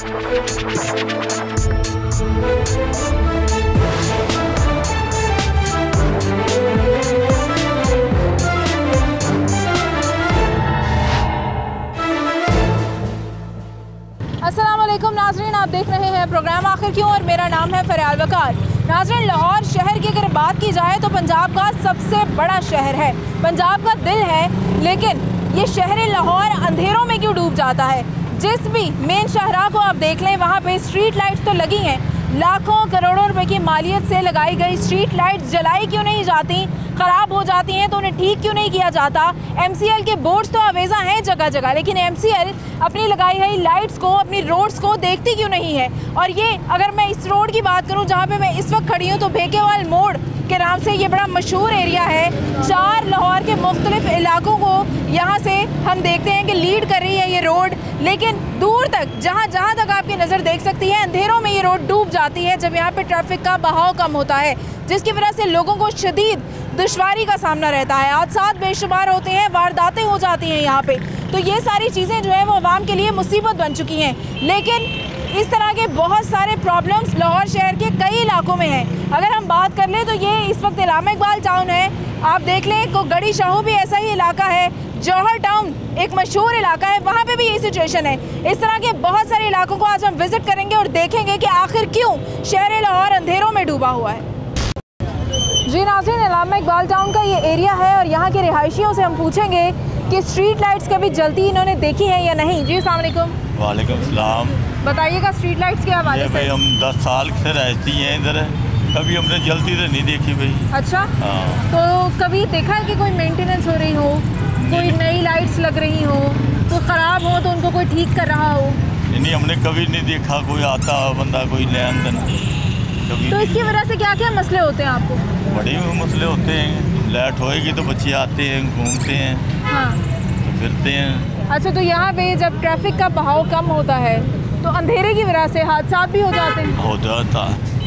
अस्सलामुअलैकुम नाज़रीन, आप देख रहे हैं प्रोग्राम आखिर क्यों और मेरा नाम है फरियाल वकार। नाज़रीन, लाहौर शहर की अगर बात की जाए तो पंजाब का सबसे बड़ा शहर है, पंजाब का दिल है, लेकिन ये शहर लाहौर अंधेरों में क्यों डूब जाता है? जिस भी मेन शाहराह को आप देख लें वहाँ पे स्ट्रीट लाइट्स तो लगी हैं, लाखों करोड़ों रुपए की मालियत से लगाई गई स्ट्रीट लाइट्स जलाई क्यों नहीं जाती? ख़राब हो जाती हैं तो उन्हें ठीक क्यों नहीं किया जाता? MCL के बोर्ड्स तो आवेज़ा हैं जगह जगह, लेकिन MCL अपनी लगाई गई लाइट्स को, अपनी रोड्स को देखती क्यों नहीं है? और ये अगर मैं इस रोड की बात करूं जहां पे मैं इस वक्त खड़ी हूं तो भेकेवाल मोड़ के नाम से ये बड़ा मशहूर एरिया है। 4 लाहौर के मुख्तलिफ इलाकों को यहाँ से हम देखते हैं कि लीड कर रही है ये रोड, लेकिन दूर तक जहाँ तक आपकी नज़र देख सकती है अंधेरों में ये रोड डूब जाती है जब यहाँ पे ट्रैफिक का बहाव कम होता है, जिसकी वजह से लोगों को शदीद दुश्वारी का सामना रहता है। हादसात बेशुमार होते हैं, वारदातें हो जाती हैं यहाँ पे, तो ये सारी चीज़ें जो है वो आवाम के लिए मुसीबत बन चुकी हैं। लेकिन इस तरह के बहुत सारे प्रॉब्लम्स लाहौर शहर के कई इलाकों में हैं। अगर हम बात कर लें तो ये इस वक्त इलामा इकबाल टाउन है, आप देख लें को गड़ी शाहू भी ऐसा ही इलाका है, जौहर टाउन एक मशहूर इलाका है, वहाँ पे भी यही सिचुएशन है। इस तरह के बहुत सारे इलाकों को आज हम विज़िट करेंगे और देखेंगे कि आखिर क्यों शहर लाहौर अंधेरों में डूबा हुआ है। जी नाज़रीन, इलामा इकबाल टाउन का ये एरिया है और यहाँ के रिहायशियों से हम पूछेंगे कि स्ट्रीट लाइट्स कभी जलती इन्होंने देखी हैं या नहीं। जी अस्सलाम वालेकुम। वालेकुम सलाम। बताइएगा स्ट्रीट लाइट्स के हवाले से। भाई हम 10 साल से रहती हैं इधर, कभी हमने जलती तो नहीं देखी भाई। अच्छा, तो कभी देखा है कि कोई मेंटेनेंस हो रही हो, कोई नई लाइट्स लग रही हो, तो ख़राब हो तो उनको कोई ठीक कर रहा हो? नहीं, हमने कभी नहीं देखा कोई आता बंदा कोई लेन देन। तो इसकी वजह से क्या क्या मसले होते हैं आपको? बड़े मसले होते हैं, लाइट होएगी तो बच्चे आते हैं, घूमते हैं, हाँ, तो फिरते हैं। अच्छा, तो यहाँ पे जब ट्रैफिक का बहाव कम होता है तो अंधेरे की वजह से हादसात भी हो जाते हैं? हो जाता,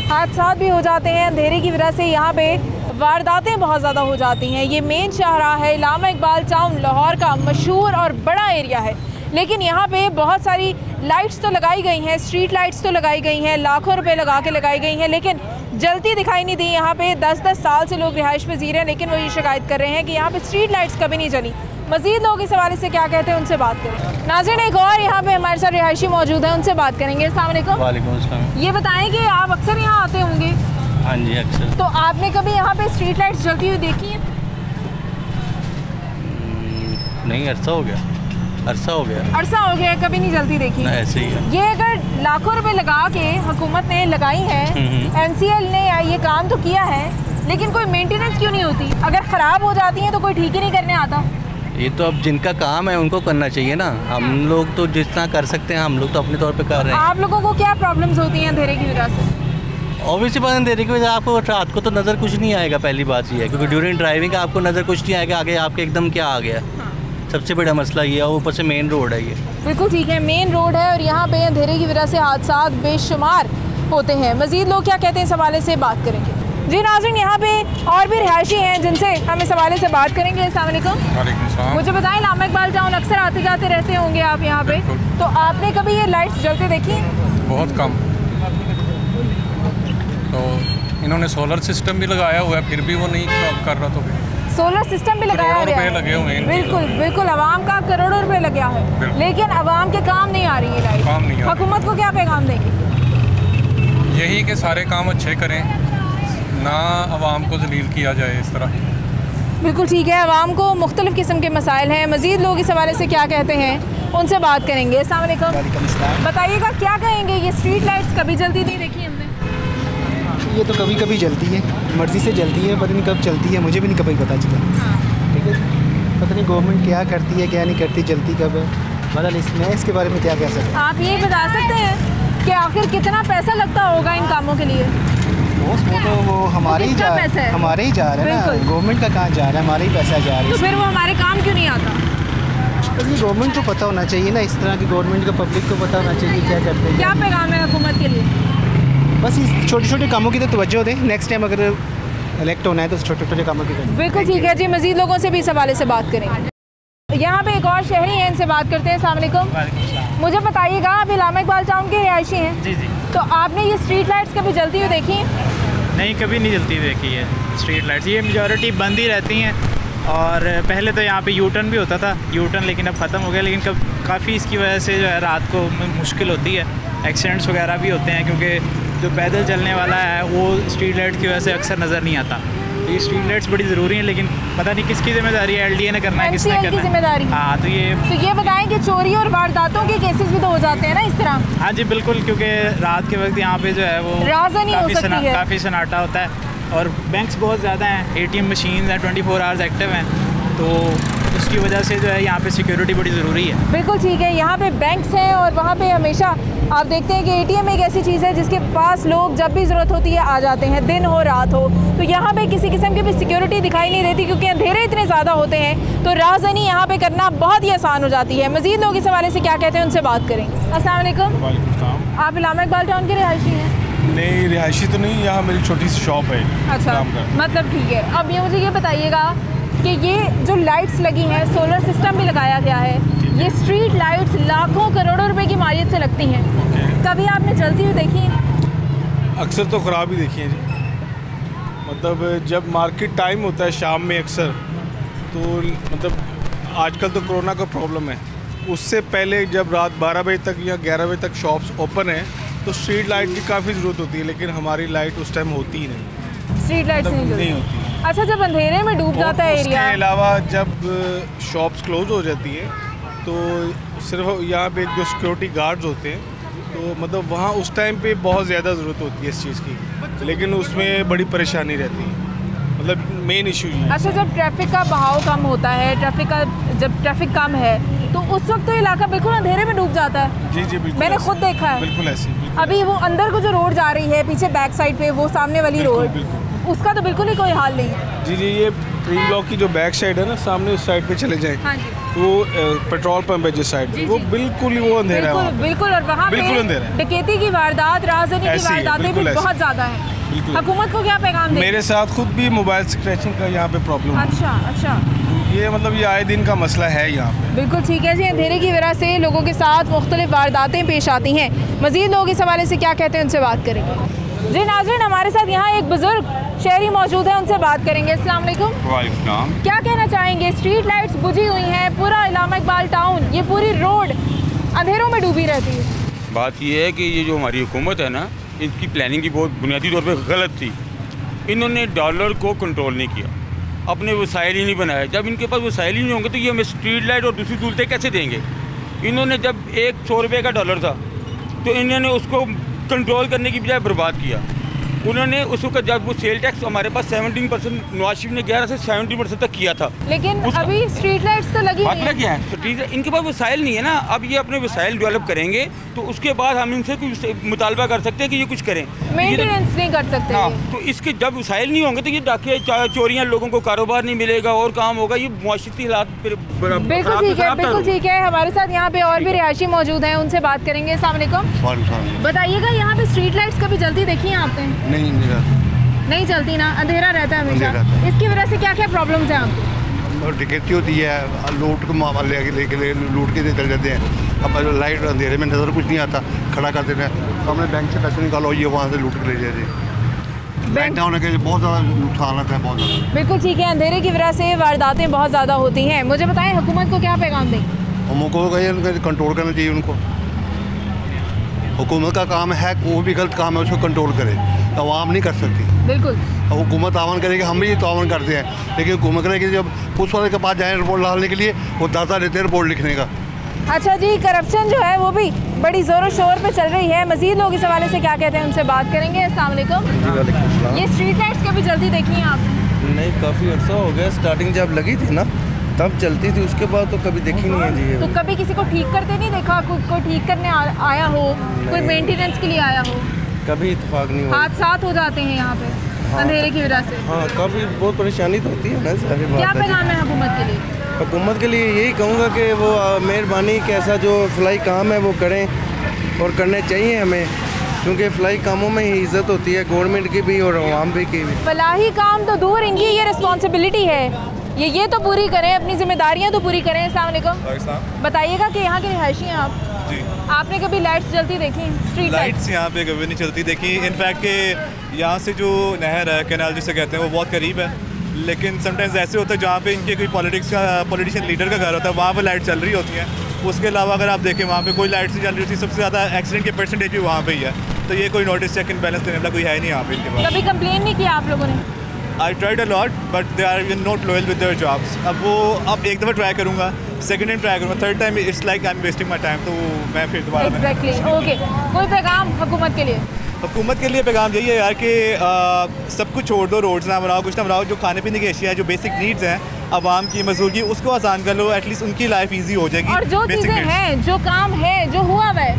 हादसात भी हो जाते हैं अंधेरे की वजह से। यहाँ पे वारदातें बहुत ज़्यादा हो जाती हैं। ये मेन शाहराह है, इलामा इकबाल टाउन लाहौर का मशहूर और बड़ा एरिया है, लेकिन यहाँ पे बहुत सारी लाइट्स तो लगाई गई हैं, स्ट्रीट लाइट्स तो लगाई गई हैं, लाखों रुपए लगा के लगाई गई हैं, लेकिन जलती दिखाई नहीं दी। यहाँ पे 10-10 साल से लोग रिहाइश पजीर हैं, लेकिन वो ये शिकायत कर रहे हैं कि यहाँ पे स्ट्रीट लाइट्स कभी नहीं जली। मज़ीद लोग इस हवाले से क्या कहते हैं उनसे बात करें। नाज़रीन, एक और यहाँ पे हमारे साथ रिहायशी मौजूद है, उनसे बात करेंगे। अस्सलाम वालेकुम। वालेकुम अस्सलाम। ये बताएं कि आप अक्सर यहाँ आते होंगे? हाँ जी, अक्सर। तो आपने कभी यहाँ पे स्ट्रीट लाइट्स जलती हुई देखी हैं? नहीं, अरसा हो गया। अरसा हो गया, कभी नहीं जलती देखी? ऐसे ही है। ये अगर लाखों रुपए लगा के हुकूमत ने लगाई है, MCL ने ये काम तो किया है, लेकिन कोई मेंटेनेंस क्यों नहीं होती? अगर ख़राब हो जाती है तो कोई ठीक ही नहीं करने आता। ये तो अब जिनका काम है उनको करना चाहिए ना, हम लोग तो जितना कर सकते हैं हम लोग तो अपने तौर पे कर रहे हैं। आप लोगों को क्या प्रॉब्लम्स होती हैं अंधेरे की वजह से? ऑब्वियसली बात, अंधेरे की वजह आपको रात को तो नज़र कुछ नहीं आएगा, पहली बात ये है, क्योंकि ड्यूरिंग ड्राइविंग आपको नज़र कुछ नहीं आएगा, आगे आपके एकदम क्या आ गया। सबसे बड़ा मसला ये है, ऊपर से मेन रोड है ये। बिल्कुल ठीक है, मेन रोड है और यहाँ पे अंधेरे की वजह से हादसात बेशुमार होते हैं। मज़ीद लोग क्या कहते हैं इस हवाले से बात करेंगे। जी नाज़रीन, यहाँ पे और भी रिहायशी हैं जिनसे हम इस हवाले से बात करेंगे। अस्सलाम वालेकुम। मुझे बताएं, इलामा इकबाल टाउन अक्सर आते जाते रहते होंगे आप यहाँ पे, तो आपने कभी ये लाइट्स जलते देखी? बहुत कम। तो इन्होंने सोलर सिस्टम भी लगाया हुआ है, फिर भी वो नहीं कर रहा। तो सोलर सिस्टम भी लगाया गया है, लगे हुए हैं। बिल्कुल आवाम का करोड़ों रुपए लगा है, लेकिन आवाम के काम नहीं आ रही है लाइट। हुकूमत को क्या पैगाम देंगे? यही कि सारे काम अच्छे करें, ना आवाम को जलील किया जाए इस तरह। बिल्कुल ठीक है, आवाम को मुख्तलिफ़ किस्म के मसाइल हैं। मज़ीद लोग इस हवाले से क्या कहते हैं उनसे बात करेंगे। अस्सलाम वालेकुम। बताइएगा क्या कहेंगे, ये स्ट्रीट लाइट्स कभी जल्दी नहीं देखी हमने? ये तो कभी कभी जलती है, मर्ज़ी से जलती है, पता नहीं कब चलती है, मुझे भी नहीं कभी पता चला। ठीक है, पता नहीं गवर्नमेंट क्या करती है क्या नहीं करती, जलती कब है, मतलब इसमें इसके बारे में क्या कह सकते हैं? आप ये बता सकते हैं कि आखिर कितना पैसा लगता होगा इन कामों के लिए? वो तो वो हमारे ही जा रहा है ना, गवर्नमेंट का कहाँ जा रहा है, हमारे ही पैसा जा रहा है। तो फिर वो हमारे काम क्यों नहीं आता? तो ये गवर्नमेंट को पता होना चाहिए ना, इस तरह की गवर्नमेंट को, पब्लिक को पता होना चाहिए क्या करते हैं। क्या पैगाम है हुकूमत के लिए? बस इस छोटे छोटे कामों की तो तवज्जो दें, नेक्स्ट टाइम अगर इलेक्ट होना है तो छोटे छोटे कामों की करें। बिल्कुल ठीक है जी, मज़ीद लोगों से भी इस हवाले से बात करेंगे। यहाँ पे एक और शहरी हैं, इनसे बात करते हैं। अस्सलाम वालेकुम। मुझे बताइएगा, आप इलामा इकबाल टाउन के रिहायशी हैं? जी जी। तो आपने ये स्ट्रीट लाइट्स कभी जलती हुई देखी हैं? नहीं, कभी नहीं जलती देखी है स्ट्रीट लाइट्स। ये मेजॉरिटी बंद ही रहती हैं। और पहले तो यहाँ पे यू टर्न भी होता था, यू टर्न, लेकिन अब ख़त्म हो गया। लेकिन काफ़ी इसकी वजह से जो है रात को मुश्किल होती है, एक्सीडेंट्स वगैरह भी होते हैं, क्योंकि जो पैदल चलने वाला है वो स्ट्रीट लाइट की वजह से अक्सर नज़र नहीं आता। ये स्ट्रीट लाइट्स बड़ी ज़रूरी हैं, लेकिन पता नहीं किसकी जिम्मेदारी है, LDA ने करना है, किसने MCL करना की जिम्मेदारी। हाँ, तो ये बताएं कि चोरी और वारदातों के केसेस भी तो हो जाते हैं ना इस तरह? हाँ जी बिल्कुल, क्योंकि रात के वक्त यहाँ पे जो है वो राज़नी हो सकती है, काफ़ी सन्नाटा होता है। और बैंक्स बहुत ज़्यादा हैं, ATM मशीन हैं, 24 आवर्स एक्टिव हैं, तो उसकी वजह से जो है यहाँ पे सिक्योरिटी बड़ी ज़रूरी है। बिल्कुल ठीक है, यहाँ पे बैंक्स हैं और वहाँ पे हमेशा आप देखते हैं कि ATM एक ऐसी चीज़ है जिसके पास लोग जब भी ज़रूरत होती है आ जाते हैं, दिन हो रात हो। तो यहाँ पे किसी किस्म की भी सिक्योरिटी दिखाई नहीं देती, क्योंकि अंधेरे इतने ज़्यादा होते हैं, तो राज़नी यहाँ पे करना बहुत ही आसान हो जाती है। मज़ीद लोग इस हवाले से क्या कहते हैं, उनसे बात करेंगे। अस्सलाम वालेकुम। आप इलामा इकबाल टाउन के रिहायशी हैं? नहीं, रिहायशी तो नहीं, यहाँ मेरी छोटी सी शॉप है। अच्छा, मतलब ठीक है। अब ये मुझे ये बताइएगा कि ये जो लाइट्स लगी हैं, सोलर सिस्टम भी लगाया गया है, ये स्ट्रीट लाइट्स लाखों करोड़ों रुपए की मालियत से लगती हैं, कभी आपने जलती हुई देखी हैं? अक्सर तो ख़राब ही देखी है जी। मतलब जब मार्केट टाइम होता है शाम में अक्सर, तो मतलब आजकल तो कोरोना का प्रॉब्लम है, उससे पहले जब रात 12 बजे तक या 11 बजे तक शॉप्स ओपन है तो स्ट्रीट लाइट की काफ़ी ज़रूरत होती है, लेकिन हमारी लाइट उस टाइम होती ही नहीं। स्ट्रीट लाइट्स नहीं होती। अच्छा, जब अंधेरे में डूब जाता है एरिया। इसके अलावा जब शॉप्स क्लोज हो जाती है तो सिर्फ यहाँ पे एक दो सिक्योरिटी गार्ड्स होते हैं, तो मतलब वहाँ उस टाइम पे बहुत ज़्यादा ज़रूरत होती है इस चीज़ की, लेकिन उसमें बड़ी परेशानी रहती है। मतलब मेन इशू ये है। अच्छा, जब ट्रैफिक का बहाव कम होता है, जब ट्रैफिक कम है, तो उस वक्त तो इलाका बिल्कुल अंधेरे में डूब जाता है। जी जी बिल्कुल, मैंने खुद देखा है। बिल्कुल ऐसे। अभी वो अंदर को जो रोड जा रही है पीछे बैक साइड पे, वो सामने वाली रोड, उसका तो बिल्कुल ही कोई हाल नहीं है। जी जी, ये ट्री ब्लॉक की जो बैक साइड है ना, सामने उस साइड पे चले जाएं, हाँ जी, वो पेट्रोल पंप है जिस साइड, वो बिल्कुल ही वो अंधेरा है। बिल्कुल, और वहाँ पे डकैती की वारदात, राज़नी की वारदातें भी बहुत ज़्यादा हैं। हुकूमत को क्या पैगाम दें? मेरे साथ खुद भी मोबाइल स्क्रैचिंग का यहाँ पे प्रॉब्लम है। अच्छा, ये मतलब ये आए दिन का मसला है यहाँ पे। बिल्कुल ठीक है जी, अंधेरे की वजह से लोगों के साथ मुख्तलिफ वारदातें पेश आती हैं। मज़ीद लोग इस हवाले से क्या कहते हैं, उनसे बात करेंगे। जी नाज़रीन, हमारे साथ यहाँ एक बुजुर्ग शहरी मौजूद है, उनसे बात करेंगे। अस्सलाम वालेकुम। वालेकुम। क्या कहना चाहेंगे? स्ट्रीट लाइट्स बुझी हुई हैं, पूरा इलामा इकबाल टाउन, ये पूरी रोड अंधेरों में डूबी रहती है। बात ये है कि ये जो हमारी हुकूमत है ना, इसकी प्लानिंग की बहुत बुनियादी तौर पे गलत थी। इन्होंने डॉलर को कंट्रोल नहीं किया, अपने वसाइल ही नहीं बनाए। जब इनके पास वसाइल ही नहीं होंगे तो ये हमें स्ट्रीट लाइट और दूसरी सहूलतें कैसे देंगे? इन्होंने जब 100 रुपये का डॉलर था तो इन्होंने उसको कंट्रोल करने की बजाय बर्बाद किया। उन्होंने उस वक्त जब वो सेल टैक्स हमारे पास 17%, नवाज शरीफ ने 11 से 17% तक किया था, लेकिन अभी स्ट्रीट लाइट्स तो लगी हुई हैं। क्या है, इनके पास वसाइल नहीं है ना। अब ये अपने वसाइल डेवलप करेंगे तो उसके बाद हम इनसे कुछ मुतालबा कर सकते हैं कि ये कुछ करें। मेंटेनेंस नहीं कर सकते। हाँ, तो इसके जब वसाइल नहीं होंगे तो ये डाके चोरियाँ, लोगों को कारोबार नहीं मिलेगा और काम होगा, ये मुआशरती हालात। बिल्कुल ठीक है। हमारे साथ यहाँ पे और भी रिहायशी मौजूद हैं, उनसे बात करेंगे। अस्सलाम वालेकुम। बताइएगा, यहाँ पे स्ट्रीट लाइट्स कभी जल्दी देखी हैं आपने? नहीं चलती ना, अंधेरा रहता है हमेशा। इसकी वजह से क्या क्या प्रॉब्लम्स हैं आपको? और डकैती होती है, लूट को लेके लूट के चल जाते हैं। अब लाइट अंधेरे में नज़र कुछ नहीं आता, खड़ा कर देते हैं, सामने बैंक से पैसे निकालो, ये वहाँ से लूट के ले जाते हैं। बैंक ना होने के बहुत ज़्यादा नुकसान है, बहुत ज़्यादा। बिल्कुल ठीक है, अंधेरे की वजह से वारदातें बहुत ज़्यादा होती हैं। मुझे बताएं, हुकूमत को क्या पैगाम दें? उनको कंट्रोल करना चाहिए। उनको हुकूमत का काम है, वो भी गलत काम है, उसको कंट्रोल करे, आवाम नहीं कर सकती। बिल्कुल, हुकूमत तावन करेगी, हम भी तावन करते हैं, लेकिन हुकूमत करेगी जब पुलिस वाले के पास जाएँ रिपोर्ट डालने के लिए, वो दादा लेते हैं रिपोर्ट लिखने का। अच्छा जी, करप्शन जो है वो भी बड़ी ज़ोरों शोर पे चल रही है। मज़ीद लोग इस हवाले से क्या कहते हैं, उनसे बात करेंगे। अस्सलाम वालेकुम। ये स्ट्रीट लाइट्स कभी जल्दी देखी हैं आपने? नहीं, काफ़ी अर्सा हो गया। स्टार्टिंग जब लगी थी ना तब चलती थी, उसके बाद तो कभी देखी नहीं है जी। तो कभी किसी को ठीक करते नहीं देखा? कोई ठीक करने आया हो, कोई मेंटेनेंस के लिए आया हो? कभी इत्तेफाक नहीं हुआ। हादसात हो जाते हैं यहाँ पे अंधेरे की वजह से। हाँ, काफ़ी बहुत परेशानी तो होती है ना सारी बात। क्या पैगाम है हुकूमत के लिए? हुकूमत के लिए यही कहूँगा कि वो मेहरबानी कैसा जो फलाई काम है वो करें, और करने चाहिए हमें, क्योंकि फलाई कामों में ही इज्जत होती है, गवर्नमेंट की भी और अवाम भी की भी। फलाही काम तो दूर, इनकी ये रिस्पॉन्सिबिलिटी है, ये तो पूरी करें, अपनी जिम्मेदारियां तो पूरी करें। अस्सलाम वालेकुम। बताइएगा कि यहाँ के रिहायशी हैं आप, आपने कभी लाइट्स जलती देखी स्ट्रीट लाइट्स यहाँ पे कभी नहीं चलती देखी। इनफैक्ट के यहाँ से जो नहर है, कैनाल जिसे कहते हैं, वो बहुत करीब है, लेकिन समटाइम्स ऐसे होता है जहाँ पे इनके कोई पॉलिटिशियन लीडर का घर होता है, वहाँ पे लाइट चल रही होती है। उसके अलावा अगर आप देखें वहाँ पे कोई लाइट्स नहीं चल रही होती। सबसे ज़्यादा एक्सीडेंट के परसेंटेज भी वहाँ पे ही है। तो ये कोई नोटिस चेक एंड बैलेंस देने वाला कोई है नहीं यहाँ पे इनके पास। कभी कंप्लेन नहीं किया आप लोगों ने? I tried a lot but they are not loyal with their jobs. अब एक दफ़ा ट्राई करूँगा, सेकंड टाइम ट्राई करूँगा, third time it's like I am wasting my time, तो मैं फिर दोबारा एग्जैक्टली। ओके, कोई पैगाम हुकूमत के लिए? हुकूमत के लिए पैगाम यही है यार कि सब कुछ छोड़ दो, रोड्स ना बनाओ, कुछ ना बनाओ, जो खाने पीने की अशिया है, जो बेसिक नीड्स हैं आवाम की, मजदूर की, उसको आसान कर लो, एटलीस्ट उनकी लाइफ ईजी हो जाएगी। और जो चीज़ें हैं, जो काम है, जो हुआ है,